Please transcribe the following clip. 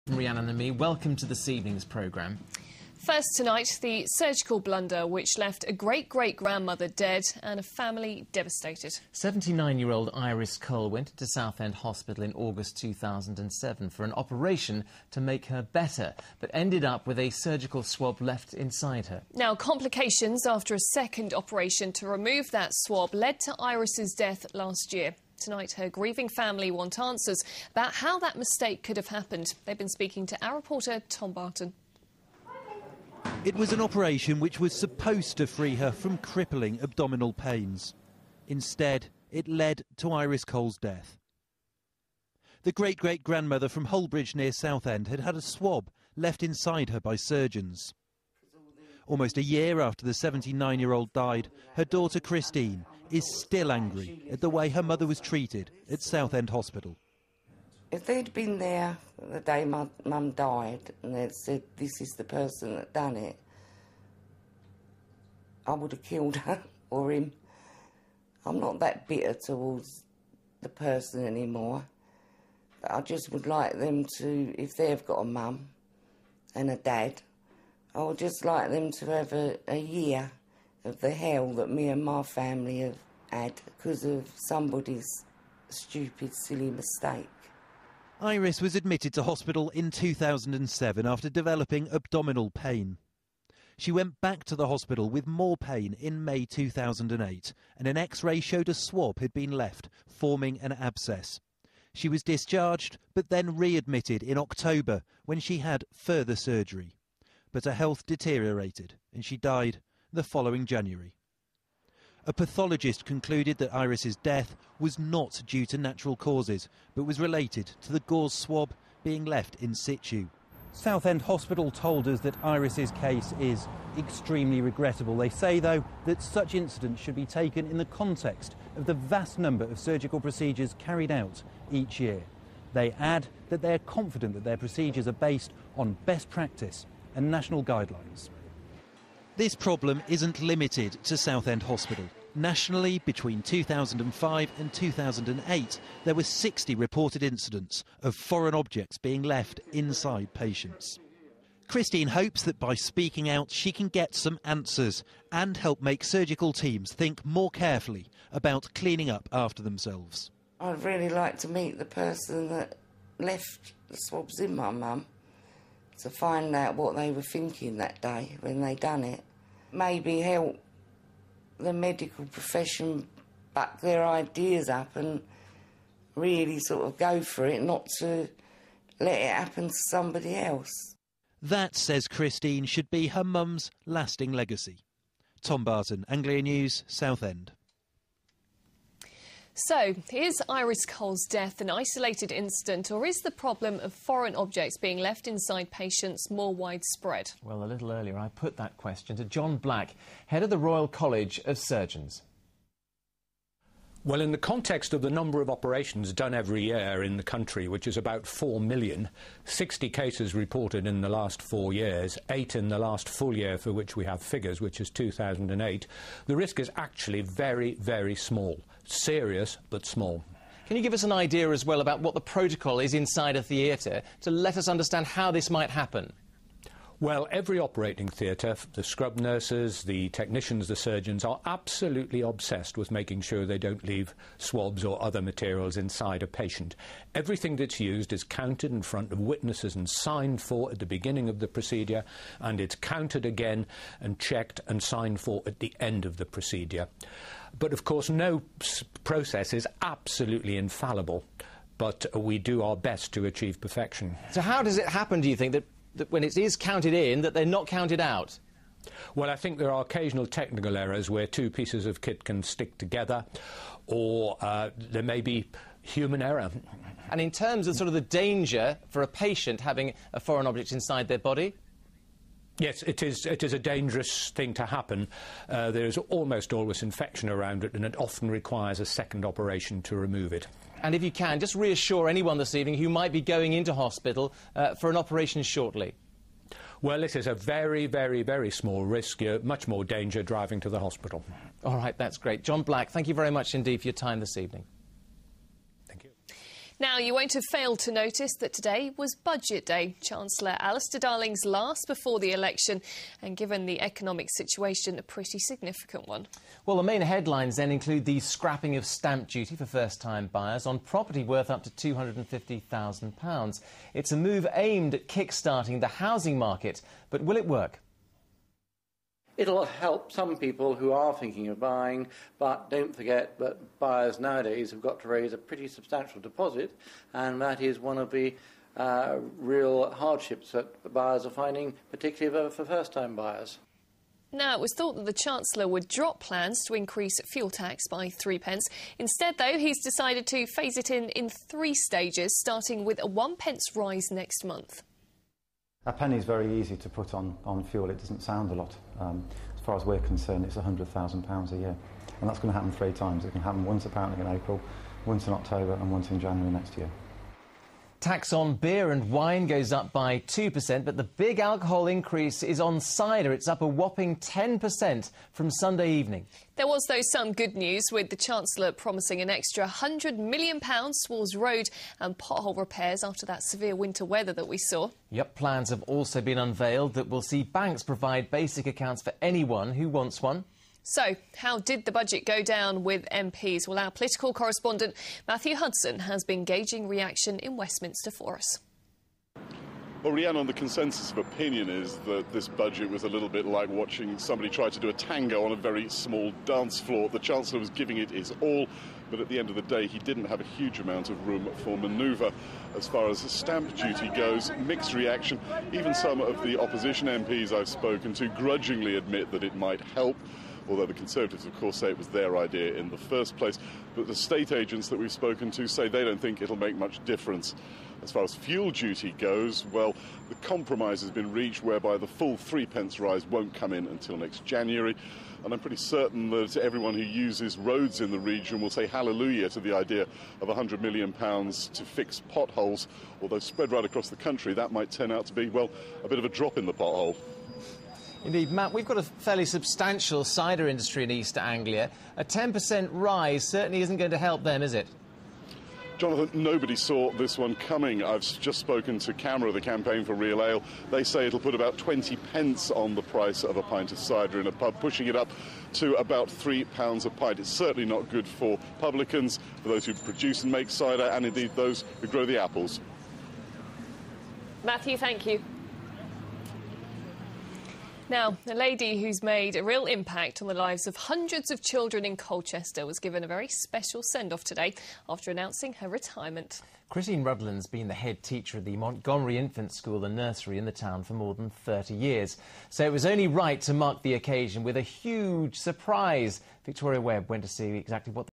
Rhiannon and me, welcome to this evening's programme. First tonight, the surgical blunder which left a great-great-grandmother dead and a family devastated. 79-year-old Iris Cole went into Southend Hospital in August 2007 for an operation to make her better, but ended up with a surgical swab left inside her. Now, complications after a second operation to remove that swab led to Iris's death last year. Tonight, her grieving family want answers about how that mistake could have happened. They've been speaking to our reporter, Tom Barton. It was an operation which was supposed to free her from crippling abdominal pains. Instead, it led to Iris Cole's death. The great-great-grandmother from Holbridge near Southend had had a swab left inside her by surgeons. Almost a year after the 79-year-old died, her daughter Christine is still angry at the way her mother was treated at Southend Hospital. If they'd been there the day my mum died and they'd said, this is the person that done it, I would have killed her or him. I'm not that bitter towards the person anymore. But I just would like them to, if they've got a mum and a dad, I would just like them to have a year of the hell that me and my family have had because of somebody's stupid, silly mistake. Iris was admitted to hospital in 2007 after developing abdominal pain. She went back to the hospital with more pain in May 2008, and an X-ray showed a swab had been left, forming an abscess. She was discharged, but then readmitted in October when she had further surgery. But her health deteriorated, and she died the following January. A pathologist concluded that Iris's death was not due to natural causes, but was related to the gauze swab being left in situ. Southend Hospital told us that Iris's case is extremely regrettable. They say, though, that such incidents should be taken in the context of the vast number of surgical procedures carried out each year. They add that they are confident that their procedures are based on best practice and national guidelines. This problem isn't limited to Southend Hospital. Nationally, between 2005 and 2008, there were 60 reported incidents of foreign objects being left inside patients. Christine hopes that by speaking out, she can get some answers and help make surgical teams think more carefully about cleaning up after themselves. I'd really like to meet the person that left the swabs in my mum to find out what they were thinking that day when they done it. Maybe help the medical profession back their ideas up and really sort of go for it, not to let it happen to somebody else. That, says Christine, should be her mum's lasting legacy. Tom Barton, Anglia News, Southend. So, is Iris Cole's death an isolated incident, or is the problem of foreign objects being left inside patients more widespread? Well, a little earlier I put that question to John Black, head of the Royal College of Surgeons. Well, in the context of the number of operations done every year in the country, which is about 4 million, 60 cases reported in the last 4 years, 8 in the last full year for which we have figures, which is 2008, the risk is actually very, very small. Serious, but small. Can you give us an idea as well about what the protocol is inside a theatre to let us understand how this might happen? Well, every operating theatre, the scrub nurses, the technicians, the surgeons, are absolutely obsessed with making sure they don't leave swabs or other materials inside a patient. Everything that's used is counted in front of witnesses and signed for at the beginning of the procedure, and it's counted again and checked and signed for at the end of the procedure. But, of course, no process is absolutely infallible, but we do our best to achieve perfection. So how does it happen, do you think, that when it is counted in, that they're not counted out? Well, I think there are occasional technical errors where two pieces of kit can stick together, or there may be human error. And in terms of sort of the danger for a patient having a foreign object inside their body? Yes, it is a dangerous thing to happen. There is almost always infection around it, and it often requires a second operation to remove it. And if you can, just reassure anyone this evening who might be going into hospital for an operation shortly. Well, it is a very, very, very small risk. You're much more danger driving to the hospital. All right, that's great. John Black, thank you very much indeed for your time this evening. Thank you. Now, you won't have failed to notice that today was Budget Day, Chancellor Alistair Darling's last before the election, and given the economic situation, a pretty significant one. Well, the main headlines then include the scrapping of stamp duty for first-time buyers on property worth up to £250,000. It's a move aimed at kick-starting the housing market, but will it work? It'll help some people who are thinking of buying, but don't forget that buyers nowadays have got to raise a pretty substantial deposit, and that is one of the real hardships that buyers are finding, particularly for first-time buyers. Now, it was thought that the Chancellor would drop plans to increase fuel tax by 3p. Instead, though, he's decided to phase it in 3 stages, starting with a 1p rise next month. A penny is very easy to put on fuel. It doesn't sound a lot. As far as we're concerned, it's £100,000 a year. And that's going to happen 3 times. It can happen once apparently in April, once in October and once in January next year. Tax on beer and wine goes up by 2%, but the big alcohol increase is on cider. It's up a whopping 10% from Sunday evening. There was, though, some good news, with the Chancellor promising an extra £100 million towards road and pothole repairs after that severe winter weather that we saw. Yep, plans have also been unveiled that will see banks provide basic accounts for anyone who wants one. So, how did the budget go down with MPs? Well, our political correspondent Matthew Hudson has been gauging reaction in Westminster for us. Well, Rhiannon, the consensus of opinion is that this budget was a little bit like watching somebody try to do a tango on a very small dance floor. The Chancellor was giving it his all, but at the end of the day, he didn't have a huge amount of room for manoeuvre. As far as stamp duty goes, mixed reaction. Even some of the opposition MPs I've spoken to grudgingly admit that it might help, although the Conservatives, of course, say it was their idea in the first place. But the state agents that we've spoken to say they don't think it'll make much difference. As far as fuel duty goes, well, the compromise has been reached whereby the full 3p rise won't come in until next January. And I'm pretty certain that everyone who uses roads in the region will say hallelujah to the idea of £100 million to fix potholes, although spread right across the country, that might turn out to be, well, a bit of a drop in the pothole. Indeed, Matt, we've got a fairly substantial cider industry in East Anglia. A 10% rise certainly isn't going to help them, is it? Jonathan, nobody saw this one coming. I've just spoken to CAMRA, the Campaign for Real Ale. They say it'll put about 20p on the price of a pint of cider in a pub, pushing it up to about £3 a pint. It's certainly not good for publicans, for those who produce and make cider, and indeed those who grow the apples. Matthew, thank you. Now, a lady who's made a real impact on the lives of hundreds of children in Colchester was given a very special send-off today after announcing her retirement. Christine Rudland's been the head teacher of the Montgomery Infant School and Nursery in the town for more than 30 years. So it was only right to mark the occasion with a huge surprise. Victoria Webb went to see exactly what